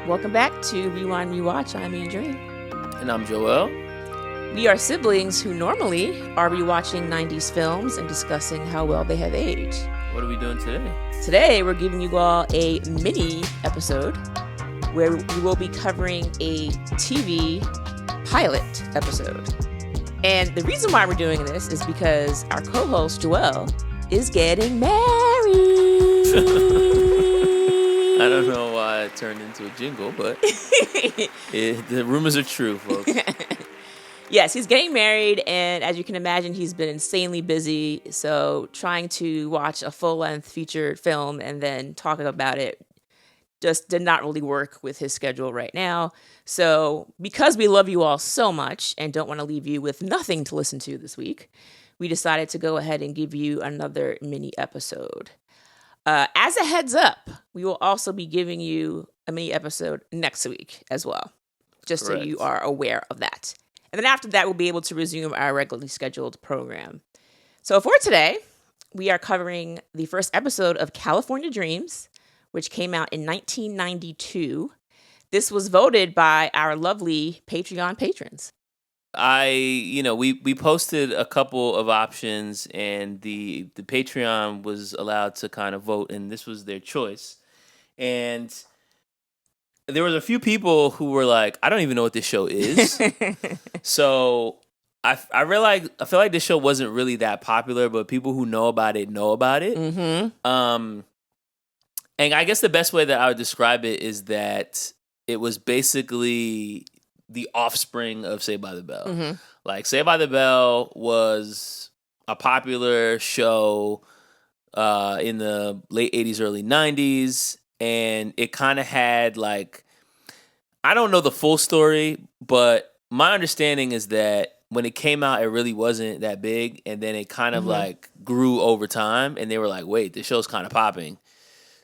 Welcome back to Rewind Rewatch. I'm Andrene. And I'm Joel. We are siblings who normally are rewatching 90s films and discussing how well they have aged. What are we doing today? Today, we're giving you all a mini episode where we will be covering a TV pilot episode. And the reason why we're doing this is because our co-host, Joel, is getting married. I don't know why it turned into a jingle, but the rumors are true, folks. Yes, he's getting married, and as you can imagine, he's been insanely busy. So trying to watch a full-length featured film and then talking about it just did not really work with his schedule right now. So because we love you all so much and don't want to leave you with nothing to listen to this week, we decided to go ahead and give you another mini episode. As a heads up, we will also be giving you a mini episode next week as well, just Correct. So you are aware of that. And then after that, we'll be able to resume our regularly scheduled program. So for today, we are covering the first episode of California Dreams, which came out in 1992. This was voted by our lovely Patreon patrons. We posted a couple of options, and the Patreon was allowed to kind of vote, and this was their choice. And there was a few people who were like, I don't even know what this show is. So I feel like this show wasn't really that popular, but people who know about it know about it. Mm-hmm. And I guess the best way that I would describe it is that it was basically the offspring of Saved by the Bell. Mm-hmm. Like, Saved by the Bell was a popular show in the late 80s, early 90s. And it kind of had, like, I don't know the full story, but my understanding is that when it came out, it really wasn't that big. And then it kind of, like, grew over time. And they were like, wait, this show's kind of popping.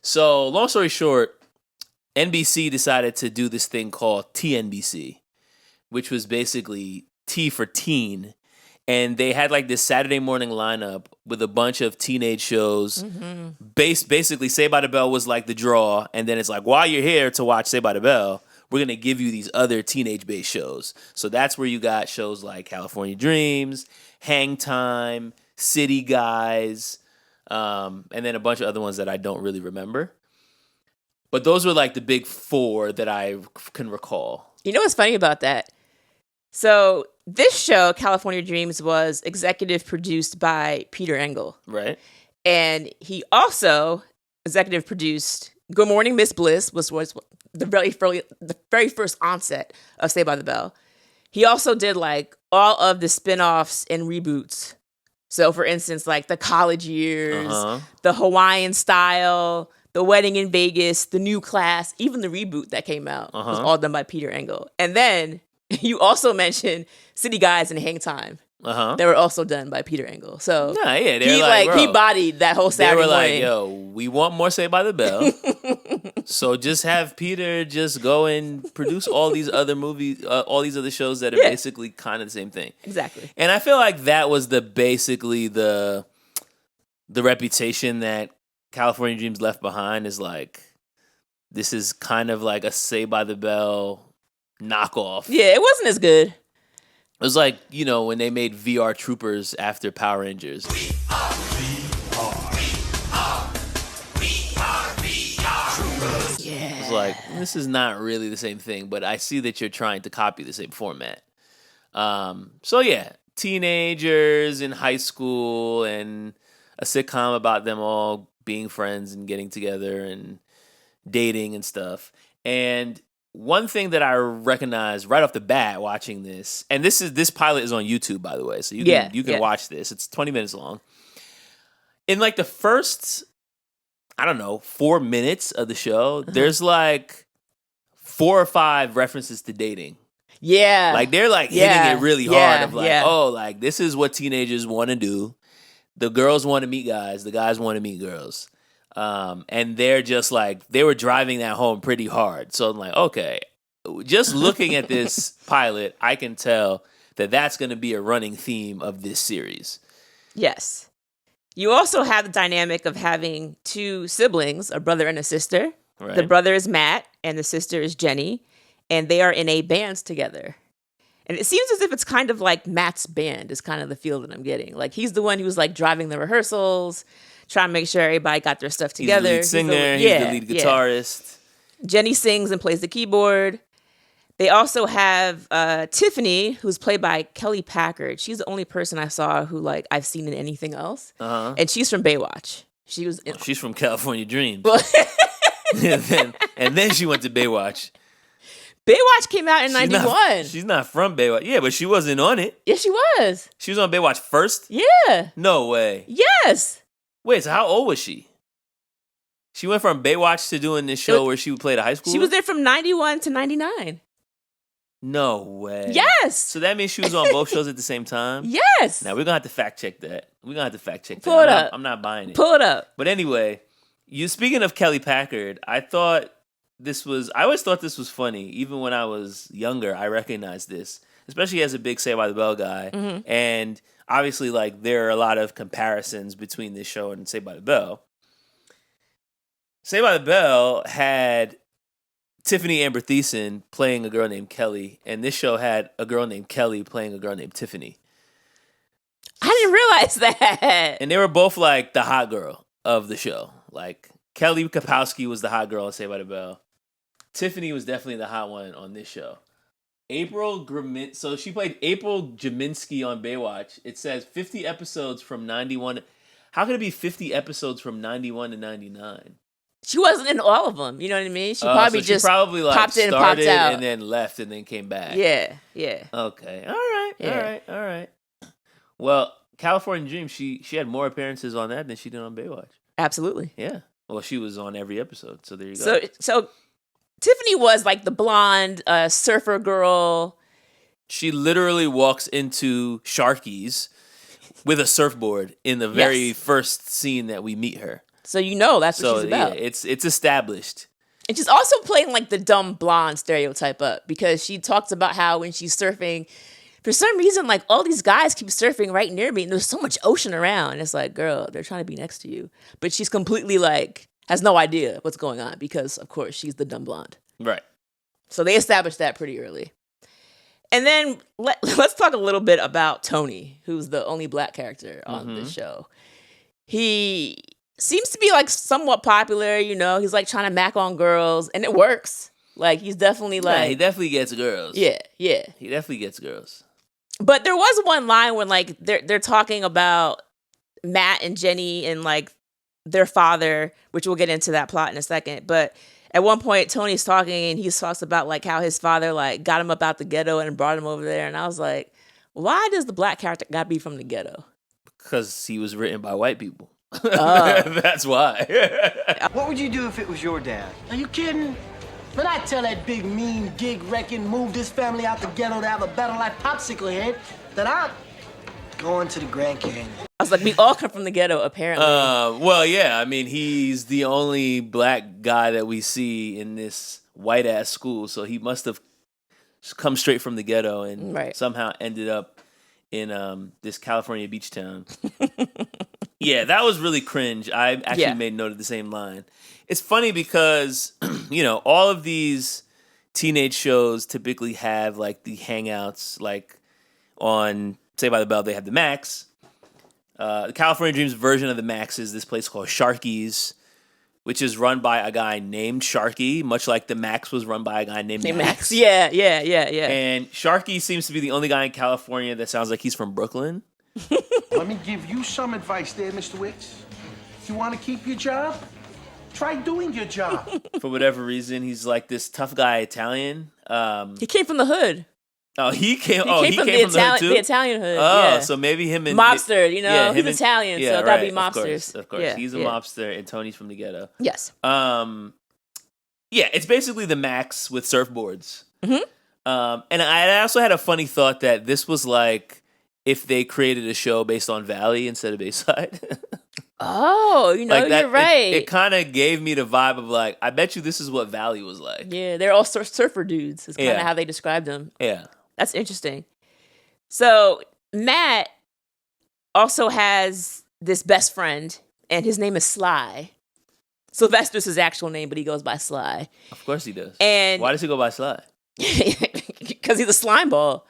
So, long story short, NBC decided to do this thing called TNBC, which was basically T for teen. And they had like this Saturday morning lineup with a bunch of teenage shows. Basically, Saved by the Bell was like the draw. And then it's like, while you're here to watch Saved by the Bell, we're going to give you these other teenage-based shows. So that's where you got shows like California Dreams, Hang Time, City Guys, and then a bunch of other ones that I don't really remember. But those were like the big four that I can recall. You know what's funny about that? So this show, California Dreams, was executive produced by Peter Engel. Right. And he also executive produced Good Morning, Miss Bliss, was the very first onset of Saved by the Bell. He also did like all of the spin-offs and reboots. So for instance, like The College Years, The Hawaiian Style, The Wedding in Vegas, The New Class, even the reboot that came out was all done by Peter Engel. And then you also mentioned City Guys and Hang Time. They were also done by Peter Engel. So he bodied that whole Saturday morning. They were like, yo, we want more Saved by the Bell. So just have Peter just go and produce all these other movies, all these other shows that are basically kind of the same thing. Exactly. And I feel like that was basically the reputation that California Dreams left behind, is like, this is kind of like a Saved by the Bell knockoff. Yeah, it wasn't as good. It was like, when they made VR Troopers after Power Rangers. We are Troopers. Yeah. It was like, this is not really the same thing, but I see that you're trying to copy the same format. So yeah, teenagers in high school and a sitcom about them all being friends and getting together and dating and stuff. And one thing that I recognized right off the bat watching this, and this pilot is on YouTube, by the way, so you can watch this. It's 20 minutes long. In like the first, 4 minutes of the show, there's like 4 or 5 references to dating. Yeah. Like they're like hitting it really hard of like, oh, like this is what teenagers want to do. The girls want to meet guys, the guys want to meet girls. And they're just like, they were driving that home pretty hard. So I'm like, okay, just looking at this pilot, I can tell that that's going to be a running theme of this series. Yes. You also have the dynamic of having 2 siblings, a brother and a sister. Right. The brother is Matt, and the sister is Jenny, and they are in a band together. And it seems as if it's kind of like Matt's band is kind of the feel that I'm getting. Like he's the one who's like driving the rehearsals, trying to make sure everybody got their stuff together. He's the lead singer, he's the lead guitarist. Jenny sings and plays the keyboard. They also have Tiffany, who's played by Kelly Packard. She's the only person I saw who like I've seen in anything else. And she's from Baywatch. She's from California Dreams. and then she went to Baywatch. Baywatch came out in 91. She's not from Baywatch. Yeah, but she wasn't on it. Yeah, she was. She was on Baywatch first? Yeah. No way. Yes. Wait, so how old was she? She went from Baywatch to doing this show where she would play the high school? She was there from 91 to 99. No way. Yes. So that means she was on both shows at the same time? Yes. Now, we're going to have to fact check that. Pull it up. I'm not buying it. Pull it up. But anyway, speaking of Kelly Packard, I always thought this was funny. Even when I was younger, I recognized this, especially as a big Saved by the Bell guy. Mm-hmm. And obviously, like, there are a lot of comparisons between this show and Saved by the Bell. Saved by the Bell had Tiffany Amber Thiessen playing a girl named Kelly, and this show had a girl named Kelly playing a girl named Tiffany. I didn't realize that. And they were both like the hot girl of the show. Like Kelly Kapowski was the hot girl on Saved by the Bell. Tiffany was definitely the hot one on this show. So she played April Jaminski on Baywatch. It says 50 episodes from 91. How could it be 50 episodes from 91 to 99? She wasn't in all of them. You know what I mean? She probably like popped in and popped out. And then left and then came back. Yeah. Okay. All right. Well, California Dream, she had more appearances on that than she did on Baywatch. Absolutely. Yeah. Well, she was on every episode, so there you go. So Tiffany was like the blonde surfer girl. She literally walks into Sharky's with a surfboard in the very first scene that we meet her. So that's what she's about. Yeah, it's established. And she's also playing like the dumb blonde stereotype up because she talks about how when she's surfing, for some reason, like all these guys keep surfing right near me and there's so much ocean around. And it's like, girl, they're trying to be next to you. But she's completely like, has no idea what's going on because, of course, she's the dumb blonde. Right. So they established that pretty early. And then let's talk a little bit about Tony, who's the only black character on this show. He seems to be like somewhat popular, he's like trying to mac on girls and it works. Like he's definitely like... Yeah, he definitely gets girls. Yeah. He definitely gets girls. But there was one line when like they're talking about Matt and Jenny and like their father, which we'll get into that plot in a second. But at one point Tony's talking and he talks about like how his father like got him up out the ghetto and brought him over there. And I was like, why does the black character gotta be from the ghetto? Because he was written by white people. That's why. What would you do if it was your dad? Are you kidding? When I tell that big, mean, gig wrecking, move this family out the ghetto to have a better life popsicle head, then I'm going to the Grand Canyon. I was like, we all come from the ghetto, apparently. Well, yeah. I mean, he's the only black guy that we see in this white-ass school, so he must have come straight from the ghetto and somehow ended up in this California beach town. Yeah, that was really cringe. I actually made note of the same line. It's funny because, all of these teenage shows typically have like the hangouts, like on Saved by the Bell, they have the Max. The California Dreams version of the Max is this place called Sharky's, which is run by a guy named Sharky, much like the Max was run by a guy named Max. Yeah. And Sharky seems to be the only guy in California that sounds like he's from Brooklyn. Let me give you some advice there, Mr. Wicks. You want to keep your job? Try doing your job. For whatever reason, he's like this tough guy Italian. He came from the hood. Oh, he came from the hood too? The Italian hood. Oh, yeah. So maybe him and mobster. He's Italian, so it gotta be mobsters. Of course. He's a mobster, and Tony's from the ghetto. Yes. Yeah, it's basically the Max with surfboards. Mm-hmm. And I also had a funny thought that this was like if they created a show based on Valley instead of Bayside. Oh, like that, you're right. It kind of gave me the vibe of like, I bet you this is what Valley was like. Yeah, they're all surfer dudes. Is kind of how they described them. Yeah. That's interesting. So Matt also has this best friend, and his name is Sly. Sylvester's his actual name, but he goes by Sly. Of course he does. And why does he go by Sly? Because he's a slime ball.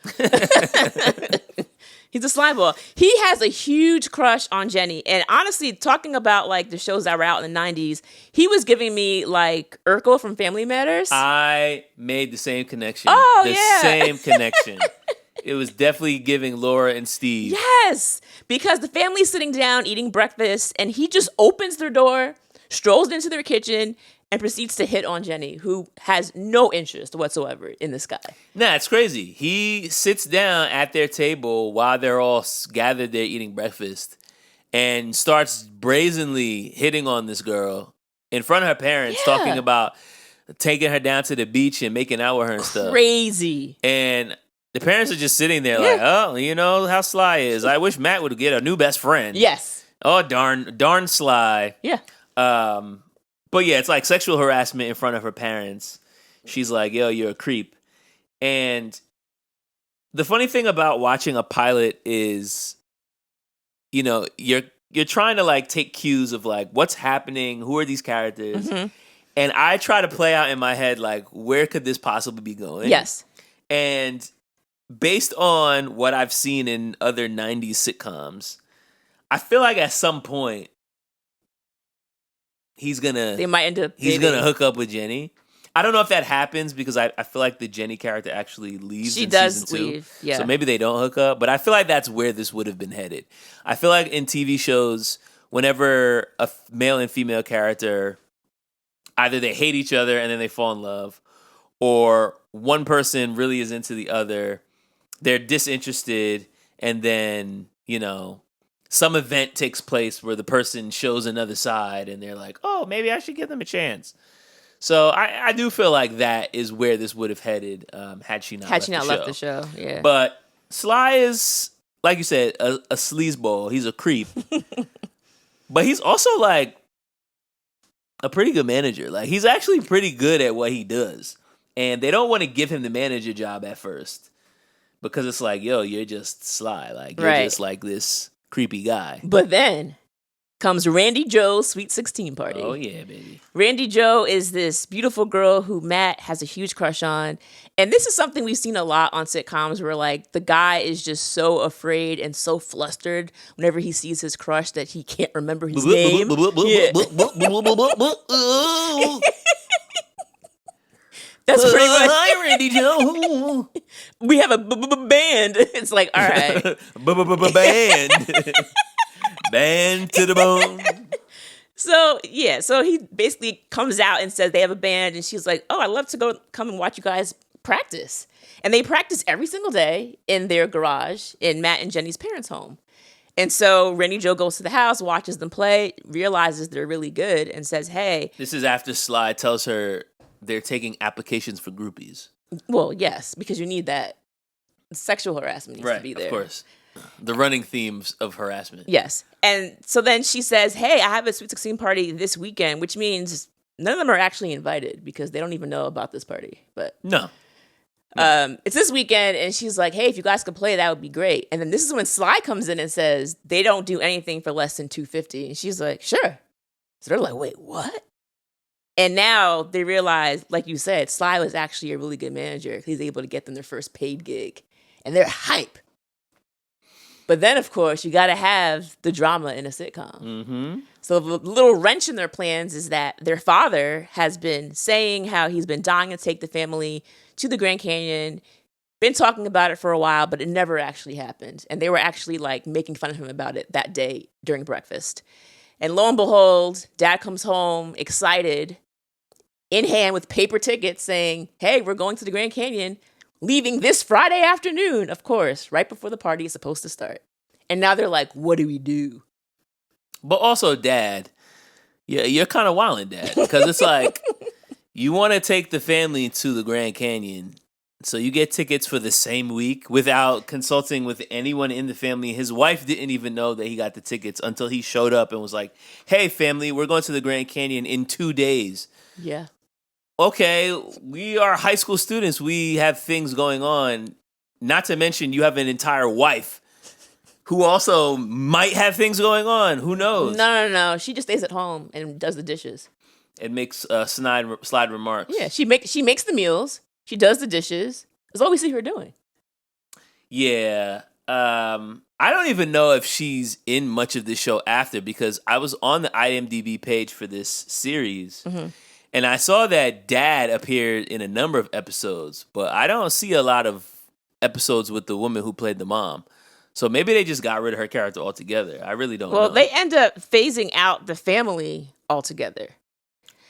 He's a slime ball. He has a huge crush on Jenny. And honestly, talking about like the shows that were out in the 90s, he was giving me like Urkel from Family Matters. I made the same connection. Oh, the yeah. same connection. It was definitely giving Laura and Steve. Yes, because the family's sitting down eating breakfast, and he just opens their door, strolls into their kitchen, and proceeds to hit on Jenny, who has no interest whatsoever in this guy. Nah, it's crazy. He sits down at their table while they're all gathered there eating breakfast and starts brazenly hitting on this girl in front of her parents, Yeah. talking about taking her down to the beach and making out with her and stuff. Crazy. And the parents are just sitting there like, oh, you know how Sly is. I wish Matt would get a new best friend. Yes. Oh, darn Sly. Yeah. But yeah, it's like sexual harassment in front of her parents. She's like, yo, you're a creep. And the funny thing about watching a pilot is, you know, you're trying to like take cues of like what's happening, who are these characters? Mm-hmm. And I try to play out in my head like where could this possibly be going? Yes. And based on what I've seen in other 90s sitcoms, I feel like at some point They might end up he's dating. gonna hook up with Jenny. I don't know if that happens because I feel like the Jenny character actually leaves. She in does season 2. leave, yeah. So maybe they don't hook up, but I feel like that's where this would have been headed. I feel like in TV shows, whenever a male and female character, either they hate each other and then they fall in love, or one person really is into the other, they're disinterested, and then, you know, some event takes place where the person shows another side and they're like, oh, maybe I should give them a chance. So I do feel like that is where this would have headed had she not left the show. Yeah. But Sly is, like you said, a sleazeball. He's a creep. But he's also like a pretty good manager. Like he's actually pretty good at what he does. And they don't want to give him the manager job at first. Because it's like, yo, you're just Sly. Like you're just like this creepy guy. But then comes Randy Joe's Sweet 16 party. Oh, yeah, baby. Randy Joe is this beautiful girl who Matt has a huge crush on. And this is something we've seen a lot on sitcoms where, like, the guy is just so afraid and so flustered whenever he sees his crush that he can't remember his name. Yeah. That's pretty much. Hi, Randy Joe. We have a band. It's like, all right. Band. Band to the bone. So he basically comes out and says they have a band, and she's like, oh, I'd love to come and watch you guys practice. And they practice every single day in their garage in Matt and Jenny's parents' home. And so Randy Joe goes to the house, watches them play, realizes they're really good, and says, hey. This is after Sly tells her they're taking applications for groupies. Well, yes, because you need that. Sexual harassment needs to be there. Of course. The running themes of harassment. Yes. And so then she says, hey, I have a Sweet 16 party this weekend, which means none of them are actually invited because they don't even know about this party. But No. It's this weekend, and she's like, hey, if you guys could play, that would be great. And then this is when Sly comes in and says they don't do anything for less than $250. And she's like, sure. So they're like, wait, what? And now they realize, like you said, Sly was actually a really good manager. He's able to get them their first paid gig. And they're hype. But then, of course, you got to have the drama in a sitcom. Mm-hmm. So the little wrench in their plans is that their father has been saying how he's been dying to take the family to the Grand Canyon, been talking about it for a while, but it never actually happened. And they were actually like making fun of him about it that day during breakfast. And lo and behold, Dad comes home excited, in hand with paper tickets saying, hey, we're going to the Grand Canyon, leaving this Friday afternoon, of course, right before the party is supposed to start. And now they're like, what do we do? But also, Dad, you're kind of wilding, Dad, because it's like you want to take the family to the Grand Canyon, so you get tickets for the same week without consulting with anyone in the family. His wife didn't even know that he got the tickets until he showed up and was like, hey, family, we're going to the Grand Canyon in 2 days. Yeah. Okay, we are high school students. We have things going on. Not to mention you have an entire wife who also might have things going on. Who knows? No. She just stays at home and does the dishes. and makes slide remarks. Yeah, she makes the meals. She does the dishes. That's all we see her doing. Yeah. I don't even know if she's in much of this show after, because I was on the IMDb page for this series and I saw that Dad appeared in a number of episodes, but I don't see a lot of episodes with the woman who played the mom. So maybe they just got rid of her character altogether. I really don't know. Well, they end up phasing out the family altogether.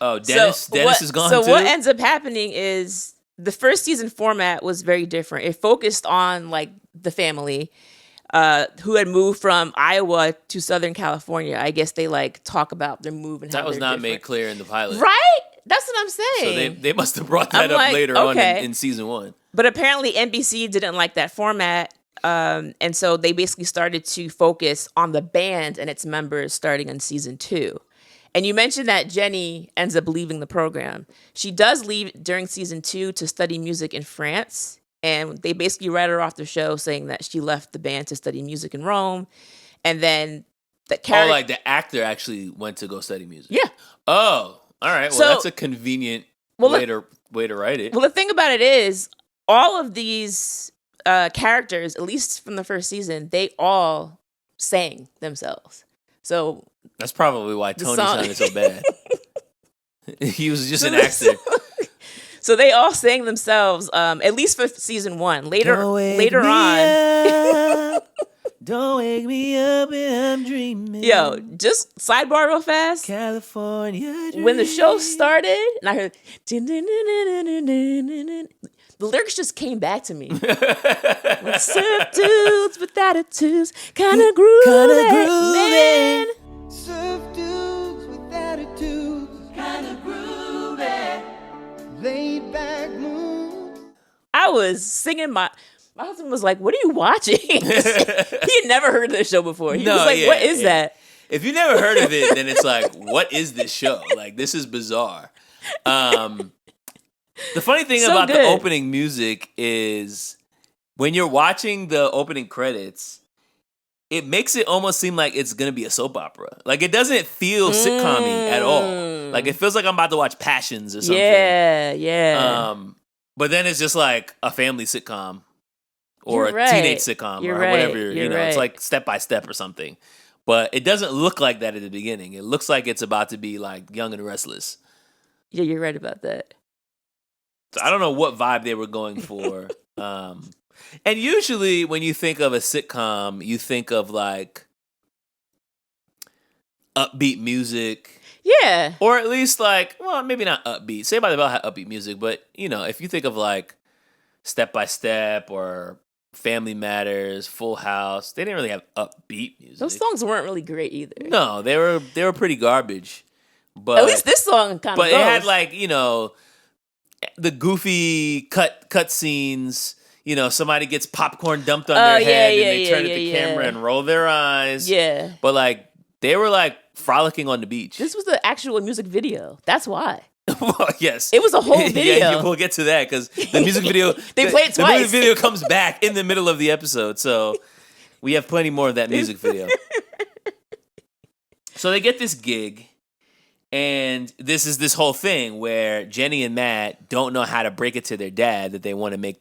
Oh, Dennis is gone too? So what ends up happening is the first season format was very different. It focused on like the family who had moved from Iowa to Southern California. I guess they like talk about their move and how that was not made clear in the pilot. Right? That's what I'm saying. So they must have brought that up later on in season 1. But apparently NBC didn't like that format. And so they basically started to focus on the band and its members starting in season 2. And you mentioned that Jenny ends up leaving the program. She does leave during season 2 to study music in France. And they basically write her off the show saying that she left the band to study music in Rome. And then the character... Oh, like the actor actually went to go study music. Yeah. Oh, all right. Well, that's a convenient way to write it. Well, the thing about it is, all of these characters, at least from the first season, they all sang themselves. So that's probably why Tony sounded so bad. He was just an actor. So they all sang themselves, at least for season 1. Later on. Don't wake me up when I'm dreaming. Yo, just sidebar real fast. California dream. When the show started, and I heard the lyrics just came back to me. With surf dudes with attitudes, kind of groovy, man. Surf dudes with attitudes, kind of groovy, laid back mood. I was singing my husband was like, "What are you watching?" He had never heard of this show before. He was like, "What is that?" If you never heard of it, then it's like, what is this show? Like, this is bizarre. The funny thing about the opening music is when you're watching the opening credits, it makes it almost seem like it's going to be a soap opera. Like, it doesn't feel sitcom-y at all. Like, it feels like I'm about to watch Passions or something. Yeah. But then it's just like a family sitcom or teenage sitcom or whatever. It's like Step by Step or something. But it doesn't look like that at the beginning. It looks like it's about to be like Young and Restless. Yeah, you're right about that. So I don't know what vibe they were going for. And usually when you think of a sitcom, you think of like upbeat music. Yeah. Or at least like, well, maybe not upbeat. Saved by the Bell had upbeat music, but if you think of like Step by Step or Family Matters, Full House, they didn't really have upbeat music. Those songs weren't really great either. No, they were pretty garbage. But at least this song kind of But it had like, the goofy cut scenes. Somebody gets popcorn dumped on their head and they turn at the camera and roll their eyes. Yeah. But like they were like frolicking on the beach. This was the actual music video. That's why. Well, yes. It was a whole video. Yeah, we'll get to that because the music video they played the twice. music video comes back in the middle of the episode. So we have plenty more of that music video. So they get this gig. And this is this whole thing where Jenny and Matt don't know how to break it to their dad that they want to make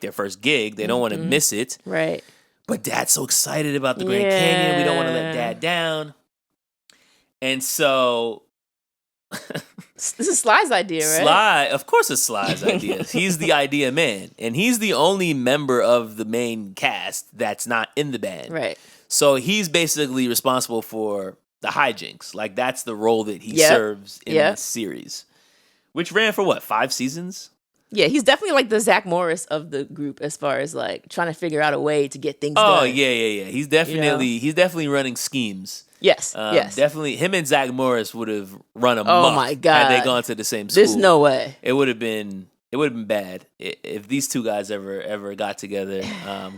their first gig. They don't want to miss it. Right. But Dad's so excited about the Grand Canyon. We don't want to let Dad down. And so this is Sly's idea, right? Of course it's Sly's idea. He's the idea man. And he's the only member of the main cast that's not in the band. Right. So he's basically responsible for the hijinks. Like, that's the role that he serves in this series. Which ran for 5 seasons? Yeah, he's definitely like the Zach Morris of the group as far as like trying to figure out a way to get things done. Oh, yeah. He's definitely running schemes. Yes, yes. Definitely, him and Zach Morris would have run amok. Oh my God. Had they gone to the same school. There's no way. It would have been bad if these two guys ever got together.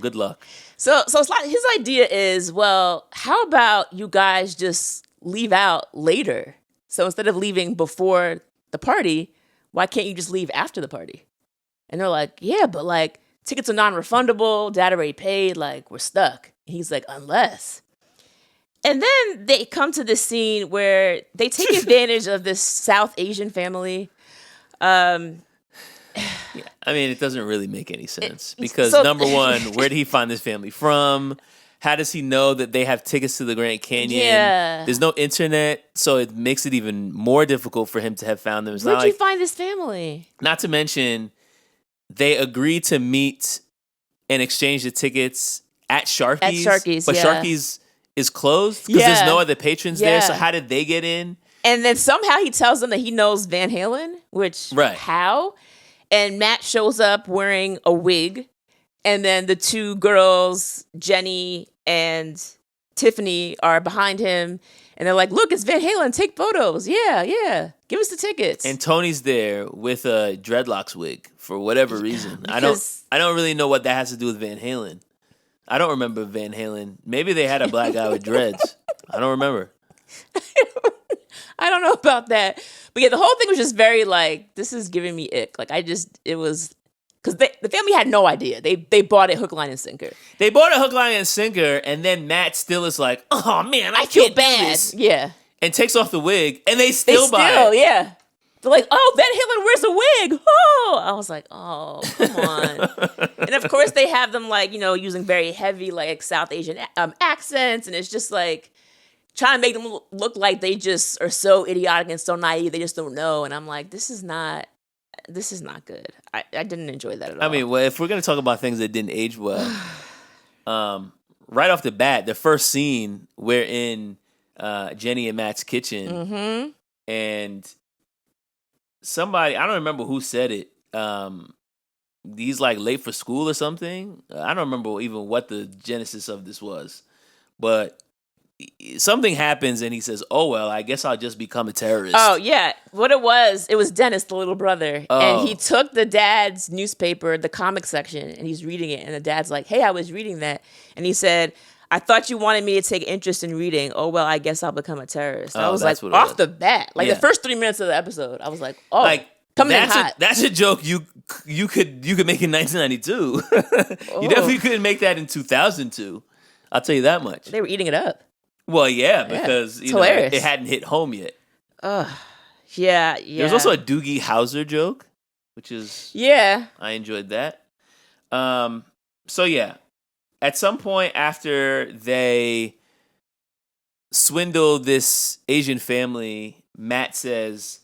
Good luck. So his idea is, well, how about you guys just leave out later? So instead of leaving before the party, why can't you just leave after the party? And they're like, yeah, but like tickets are non-refundable. Dad already paid. Like, we're stuck. And he's like, unless. And then they come to this scene where they take advantage of this South Asian family. Yeah, I mean, it doesn't really make any sense because so- number one, where did he find this family from? How does he know that they have tickets to the Grand Canyon? Yeah. There's no internet, so it makes it even more difficult for him to have found them. It's Where'd not you like, find this family? not to mention, they agreed to meet and exchange the tickets at Sharky's. At Sharky's, but yeah. Sharky's is closed because there's Yeah. no other patrons there. So Yeah. how did they get in? And then somehow he tells them that he knows Van Halen, which Right. how? And Matt shows up wearing a wig. And then the two girls, Jenny and Tiffany, are behind him. And they're like, look, it's Van Halen. Take photos. Yeah, yeah. Give us the tickets. And Tony's there with a dreadlocks wig for whatever reason. because- I don't really know what that has to do with Van Halen. I don't remember Van Halen. Maybe they had a black guy with dreads. I don't remember. I don't know about that. But yeah, the whole thing was just very like, this is giving me ick. Like it was, because the family had no idea. They bought it hook, line, and sinker. They bought a hook, line, and sinker, and then Matt still is like, "Oh man, I feel can't do bad. this," Yeah. and takes off the wig, and they They still buy it. yeah. They're like, oh, Van Halen wears a wig. Oh, I was like, oh, come on. And of course, they have them like, using very heavy like South Asian accents, and it's just like trying to make them look like they just are so idiotic and so naive. They just don't know. And I'm like, this is not good. I didn't enjoy that at all. I mean, well, if we're gonna talk about things that didn't age well, right off the bat, the first scene we're in Jenny and Matt's kitchen, Mm-hmm. and somebody, I don't remember who said it. He's like late for school or something. I don't remember even what the genesis of this was, but something happens and he says, "Oh well, I guess I'll just become a terrorist." Oh yeah, what it was Dennis, the little brother, and he took the dad's newspaper, the comic section, and he's reading it, and the dad's like, "Hey, I was reading that," and he said, "I thought you wanted me to take interest in reading. Oh well, I guess I'll become a terrorist." I was like, that's what it off was. the bat, like Yeah. the first 3 minutes of the episode, I was like, "Oh, Like coming in that's hot." that's a joke you could make in 1992. You definitely couldn't make that in 2002. I'll tell you that much. They were eating it up. Well, yeah, because it's hilarious. it hadn't hit home yet. Yeah. There's also a Doogie Howser joke, which is yeah. I enjoyed that. So yeah, at some point after they swindle this Asian family, Matt says,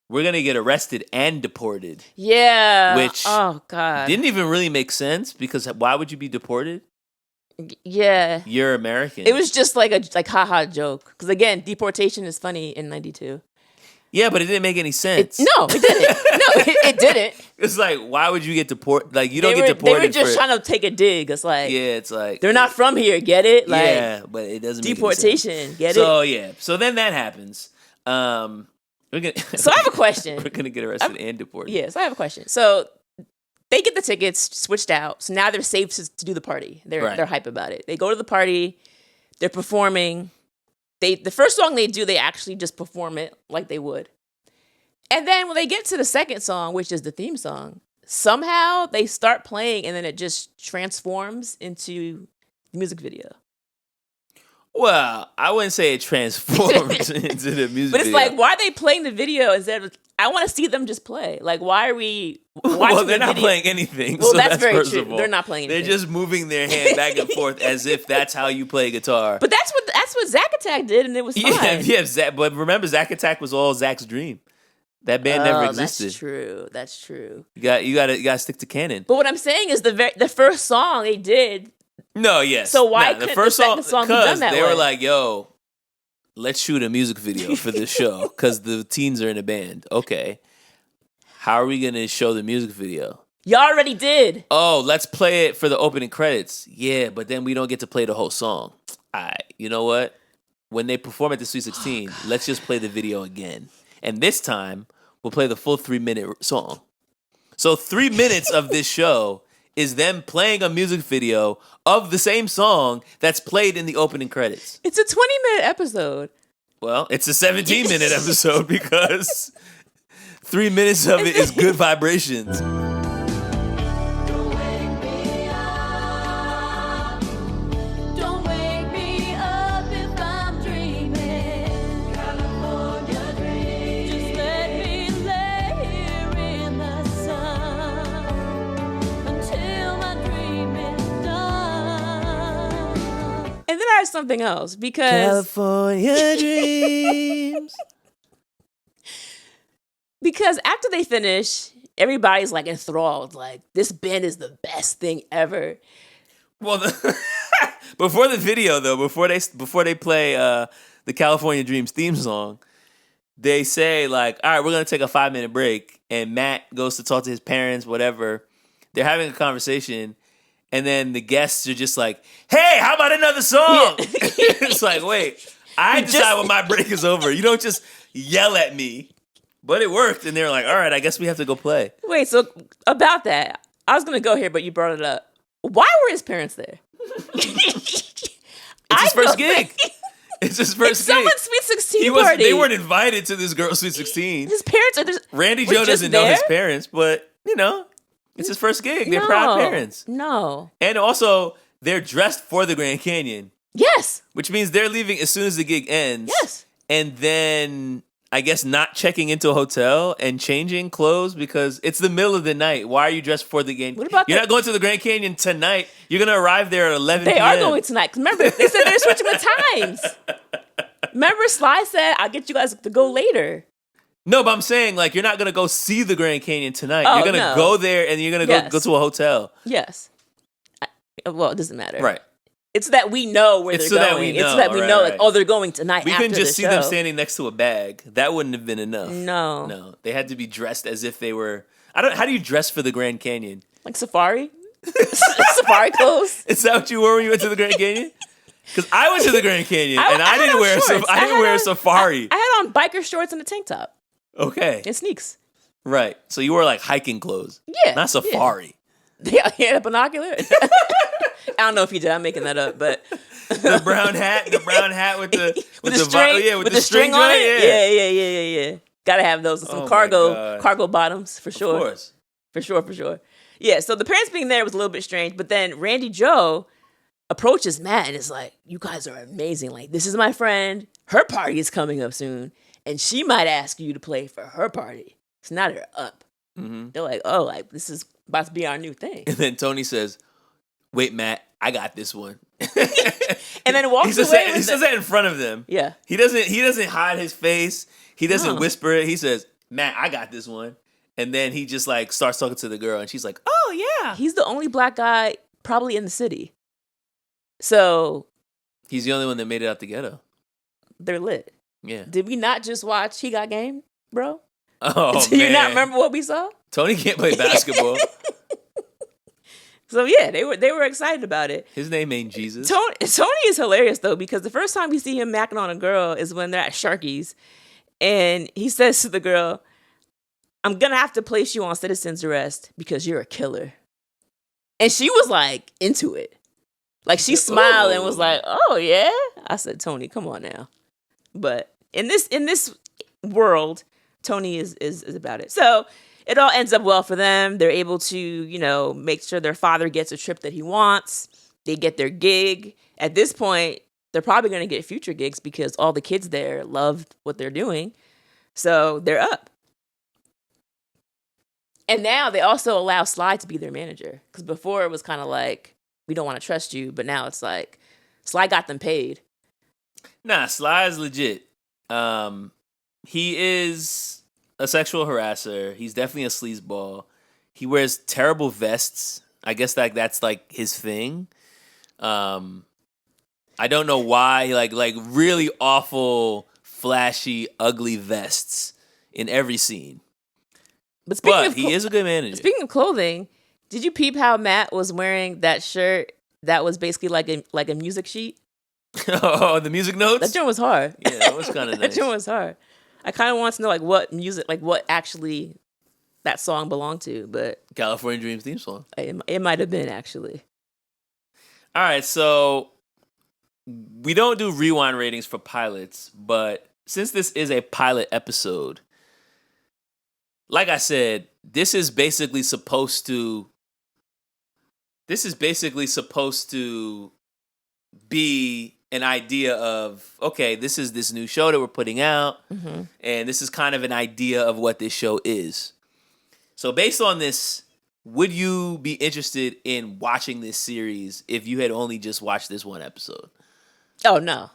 "We're gonna get arrested and deported." Yeah. Which oh god. Didn't even really make sense because why would you be deported? Yeah. You're American. It was just like a haha joke. Because again, deportation is funny in '92. Yeah, but it didn't make any sense. No, it didn't. No, it didn't. It's like, why would you get deported? Like, you don't They get deported. were just for, trying to take a dig. It's like, yeah, it's like they're not from here. Get it? Like, yeah, but it doesn't make any sense. deportation. Get it? So yeah, so then that happens. We're gonna. So I have a question. We're gonna get arrested and deported. Yes, I have a question. So they get the tickets switched out. So now they're safe to do the party. They're hype about it. They go to the party. They're performing. The first song they do, they actually just perform it like they would. And then when they get to the second song, which is the theme song, somehow they start playing and then it just transforms into the music video. Well, I wouldn't say it transforms into the music But it's video. like, why are they playing the video instead of, I want to see them just play. Like, why are we watching well, they're the not video? playing anything. Well, so that's very first true. of all. They're not playing anything. They're just moving their hand back and forth as if that's how you play guitar. But that's what Zack Attack did, and it was fine. Yeah. But remember, Zack Attack was all Zach's dream. That band never existed. That's true. That's true. You gotta stick to canon. But what I'm saying is the first song they did. No, yes. So why the couldn't first the second song be done because that they way? were like, "Yo, let's shoot a music video for this show because the teens are in a band." Okay, how are we gonna show the music video? Y'all already did. Oh, let's play it for the opening credits. Yeah, but then we don't get to play the whole song. All right, you know what? When they perform at the Sweet 16, let's just play the video again. And this time, we'll play the full 3-minute song. So 3 minutes of this show is them playing a music video of the same song that's played in the opening credits. It's a 20-minute episode. Well, it's a 17-minute episode because 3 minutes of it is good vibrations. to ask something else because California dreams. because after they finish, everybody's like enthralled. Like, this band is the best thing ever. Well, before the video though, before they play the California Dreams theme song, they say like, "All right, we're gonna take a 5-minute break," and Matt goes to talk to his parents, whatever. They're having a conversation, and then the guests are just like, "Hey, how about another song?" Yeah. It's like, wait, I decide when my break is over. You don't just yell at me. But it worked, and they were like, "All right, I guess we have to go play." Wait, so about that, I was gonna go here, but you brought it up. Why were his parents there? It's his first gig. It's his first gig. Someone's Sweet 16 party. They weren't invited to this girl's Sweet 16. His parents are just... Randy were Joe just doesn't know his there? parents, but, you know, it's his first gig. They're proud parents. No. And also, they're dressed for the Grand Canyon, Yes. which means they're leaving as soon as the gig ends. Yes. And then, I guess, not checking into a hotel and changing clothes because it's the middle of the night. Why are you dressed for the game? What about You're not going to the Grand Canyon tonight. You're going to arrive there at 11 They p.m. are going tonight. 'Cause remember, they said they're switching the times. Remember, Sly said, "I'll get you guys to go later." No, but I'm saying, like, you're not going to go see the Grand Canyon tonight. Oh, you're going to no. go there and you're going to Yes. go to a hotel. Yes. Well, it doesn't matter. Right. It's that we know where It's they're so that going. we It's know, so that we right, know, right. like, oh, they're going tonight. We after couldn't just the see them show. standing next to a bag. That wouldn't have been enough. No. No. They had to be dressed as if they were... How do you dress for the Grand Canyon? Like safari? Safari clothes? Is that what you wore when you went to the Grand Canyon? Because I went to the Grand Canyon and I I had didn't on wear shorts. I didn't wear a safari. I had on biker shorts and a tank top Okay. and sneaks. Right. So you wore like hiking clothes. Yeah. Not safari. Yeah, he had a binocular. I don't know if he did. I'm making that up, but The brown hat with the with the string, with the string on joint, it. Yeah. Gotta have those. Some Oh my cargo God. bottoms for sure. Of course. For sure. Yeah, so the parents being there was a little bit strange, but then Randy Joe approaches Matt and is like, "You guys are amazing. Like, this is my friend. Her party is coming up soon, and she might ask you to play for her party." So now they're up. Mm-hmm. They're like, "Oh, like this is about to be our new thing." And then Tony says, "Wait, Matt, I got this one." And then walks he away. says that in front of them. Yeah. He doesn't hide his face. He doesn't No. whisper it. He says, "Matt, I got this one." And then he just like starts talking to the girl and she's like, "Oh yeah." He's the only black guy probably in the city. So He's the only one that made it out the ghetto. they're lit. Yeah. Did we not just watch He Got Game, bro? Oh, Do you man. not remember what we saw? Tony can't play basketball. So yeah, they were excited about it. His name ain't Jesus. Tony is hilarious though, because the first time we see him macking on a girl is when they're at Sharky's, and he says to the girl, "I'm gonna have to place you on citizen's arrest because you're a killer." And she was like into it. Like she smiled and was like, "Oh yeah?" I said, "Tony, come on now." But in this world, Tony is about it. So it all ends up well for them. They're able to, make sure their father gets a trip that he wants. They get their gig. At this point, they're probably going to get future gigs because all the kids there love what they're doing. So they're up. And now they also allow Sly to be their manager. Because before it was kind of like, we don't want to trust you. But now it's like, Sly got them paid. Nah, Sly is legit. He is a sexual harasser. He's definitely a sleazeball. He wears terrible vests. I guess that's like his thing. I don't know why. Like really awful, flashy, ugly vests in every scene. But he is a good manager. Speaking of clothing, did you peep how Matt was wearing that shirt that was basically like a music sheet? Oh, the music notes? That joint was hard. Yeah, that was kind of That nice. joint was hard. I kind of want to know what actually that song belonged to, but California Dreams theme song. it might have been actually. All right, so we don't do rewind ratings for pilots, but since this is a pilot episode, like I said, this is basically supposed to be an idea of, okay, this is this new show that we're putting out, and this is kind of an idea of what this show is. So based on this, would you be interested in watching this series if you had only just watched this one episode? Oh no,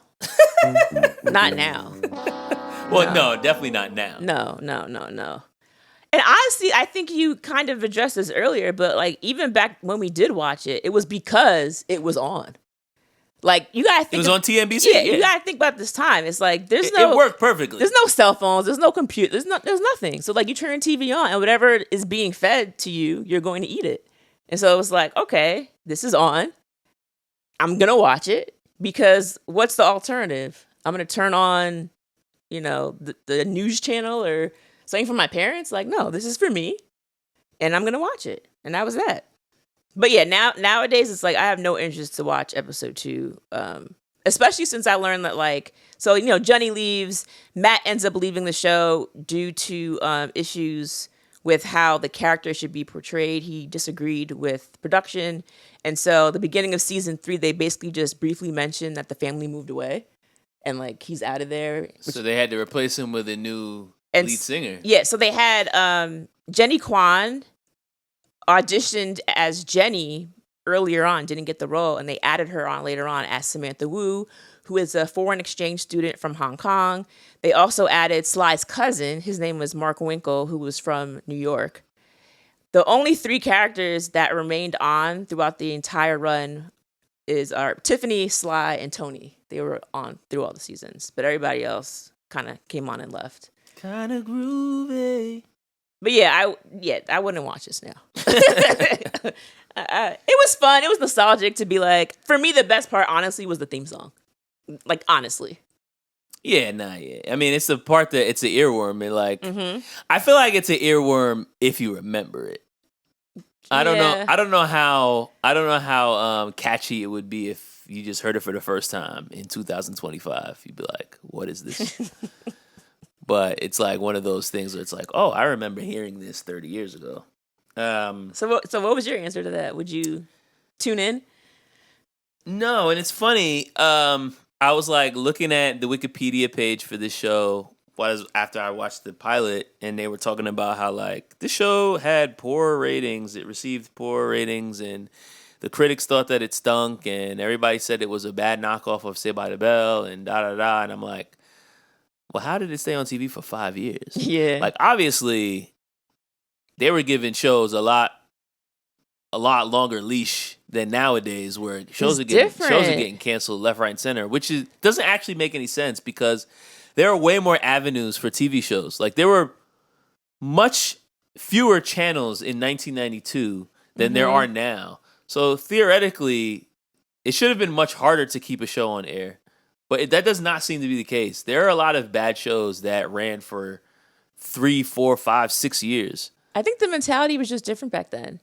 not now. Well, no, definitely not now. No. And honestly, I think you kind of addressed this earlier, but like even back when we did watch it, it was because it was on. Like you gotta think It was on TNBC. Yeah, you gotta think about this time. It's like It worked perfectly. There's no cell phones. There's no computer. There's nothing. So like you turn TV on and whatever is being fed to you, you're going to eat it. And so it was like, okay, this is on. I'm gonna watch it because what's the alternative? I'm gonna turn on, the news channel or something from my parents. Like, no, this is for me, and I'm gonna watch it. And that was that. But yeah, nowadays it's like I have no interest to watch episode 2, especially since I learned that Johnny leaves, Matt ends up leaving the show due to issues with how the character should be portrayed. He disagreed with production, and so the beginning of season 3, they basically just briefly mentioned that the family moved away, and like he's out of there. So they had to replace him with a new lead singer. Yeah, so they had Jenny Kwan auditioned as Jenny earlier on, didn't get the role, and they added her on later on as Samantha Wu, who is a foreign exchange student from Hong Kong. They also added Sly's cousin. His name was Mark Winkle, who was from New York. The only 3 characters that remained on throughout the entire run are Tiffany, Sly, and Tony. They were on through all the seasons, but everybody else kind of came on and left. Kind of groovy. But I wouldn't watch this now. It was fun. It was nostalgic to be like, for me, the best part, honestly, was the theme song. Like, honestly. Yeah. I mean, it's the part that it's an earworm. And like, I feel like it's an earworm if you remember it. I don't know. I don't know how catchy it would be if you just heard it for the first time in 2025. You'd be like, what is this? But it's like one of those things where it's like, oh, I remember hearing this 30 years ago. So what was your answer to that? Would you tune in? No, and it's funny. I was like looking at the Wikipedia page for this show after I watched the pilot, and they were talking about how like the show had poor ratings. It received poor ratings, and the critics thought that it stunk, and everybody said it was a bad knockoff of Saved by the Bell, and da-da-da. And I'm like, well, how did it stay on TV for 5 years? Yeah. Like, obviously, they were giving shows a lot longer leash than nowadays, where shows are getting canceled left, right, and center, which doesn't actually make any sense because there are way more avenues for TV shows. Like, there were much fewer channels in 1992 than there are now. So, theoretically, it should have been much harder to keep a show on air. But that does not seem to be the case. There are a lot of bad shows that ran for 3, 4, 5, 6 years. I think the mentality was just different back then.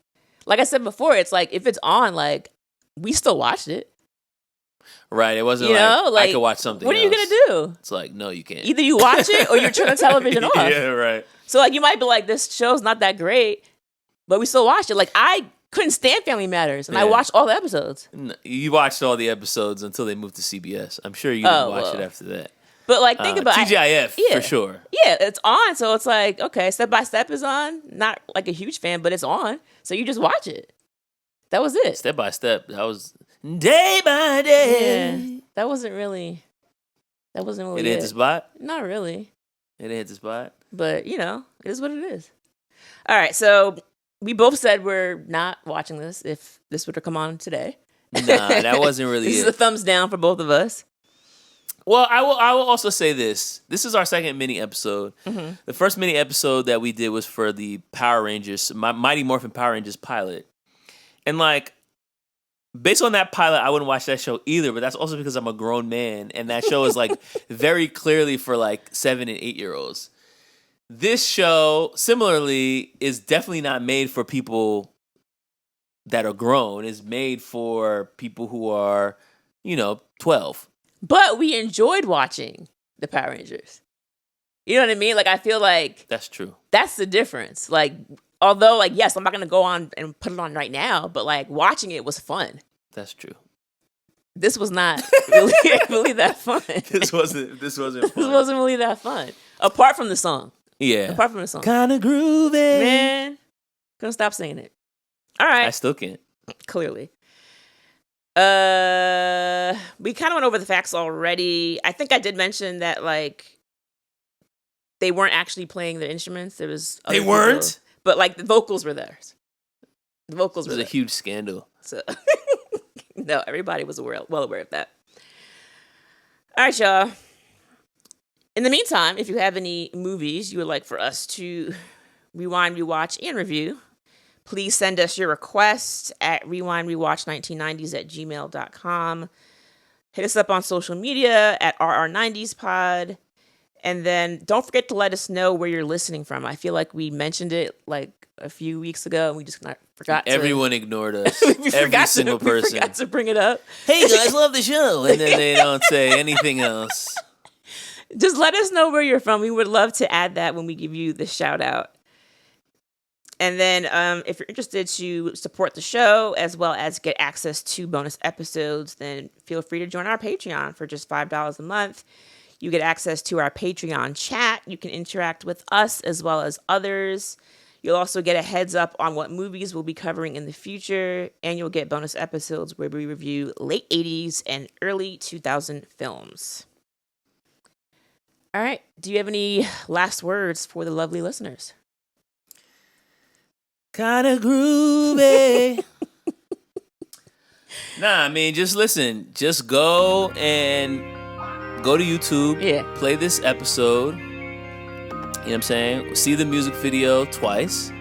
Like I said before, it's like if it's on, like we still watched it. Right. It wasn't like I could watch something What are you else. going to do? It's like, no, you can't. Either you watch it or you turn the television off. Yeah, right. So like you might be like, this show's not that great, but we still watched it. Like I couldn't stand Family Matters, and I watched all the episodes. You watched all the episodes until they moved to CBS. I'm sure you didn't watch it after that. But like, think about TGIF for sure. Yeah, it's on, so it's like okay, Step by Step is on. Not like a huge fan, but it's on, so you just watch it. That was it. Step by Step. That was day by day. Yeah, that wasn't really. It hit the spot. Not really. It hit the spot. But it is what it is. All right, so. We both said we're not watching this if this were to come on today. Nah, that wasn't really This is a thumbs down for both of us. Well, I will also say this. This is our second mini episode. Mm-hmm. The first mini episode that we did was for the Power Rangers, Mighty Morphin Power Rangers pilot. And like, based on that pilot, I wouldn't watch that show either, but that's also because I'm a grown man, and that show is like very clearly for like 7 and 8 year olds. This show, similarly, is definitely not made for people that are grown. It's made for people who are, 12. But we enjoyed watching the Power Rangers. You know what I mean? Like, I feel like... That's true. That's the difference. Like, although, like, yes, I'm not going to go on and put it on right now, but, like, watching it was fun. That's true. This was not really that fun. This wasn't fun. This wasn't really that fun. Apart from the song. Yeah. Apart from the song. Kind of groovy. Man, couldn't stop singing it. All right. I still can't. Clearly. We kind of went over the facts already. I think I did mention that like they weren't actually playing their instruments. There was They weren't? but like the vocals were theirs. The vocals It were was a there. huge scandal. So no, everybody was well aware of that. All right, y'all. In the meantime, if you have any movies you would like for us to rewind, rewatch, and review, please send us your requests at rewindrewatch1990s@gmail.com. Hit us up on social media at RR90spod. And then don't forget to let us know where you're listening from. I feel like we mentioned it like a few weeks ago and we just forgot to. Everyone ignored us. We Every single We person. forgot to bring it up. Hey guys, love the show. And then they don't say anything else. Just let us know where you're from. We would love to add that when we give you the shout out. And then if you're interested to support the show as well as get access to bonus episodes, then feel free to join our Patreon for just $5 a month. You get access to our Patreon chat. You can interact with us as well as others. You'll also get a heads up on what movies we'll be covering in the future. And you'll get bonus episodes where we review late 80s and early 2000 films. All right. Do you have any last words for the lovely listeners? Kinda groovy. Nah, I mean, just listen. Just go to YouTube. Yeah. Play this episode. You know what I'm saying? See the music video twice.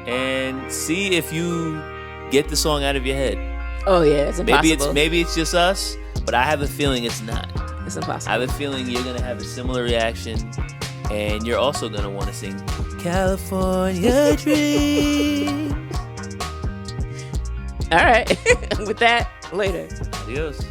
And see if you get the song out of your head. Oh, yeah. It's impossible. Maybe it's just us, but I have a feeling it's not. It's impossible. I have a feeling you're going to have a similar reaction. And you're also going to want to sing California Dreams. All right. With that, later. Adios.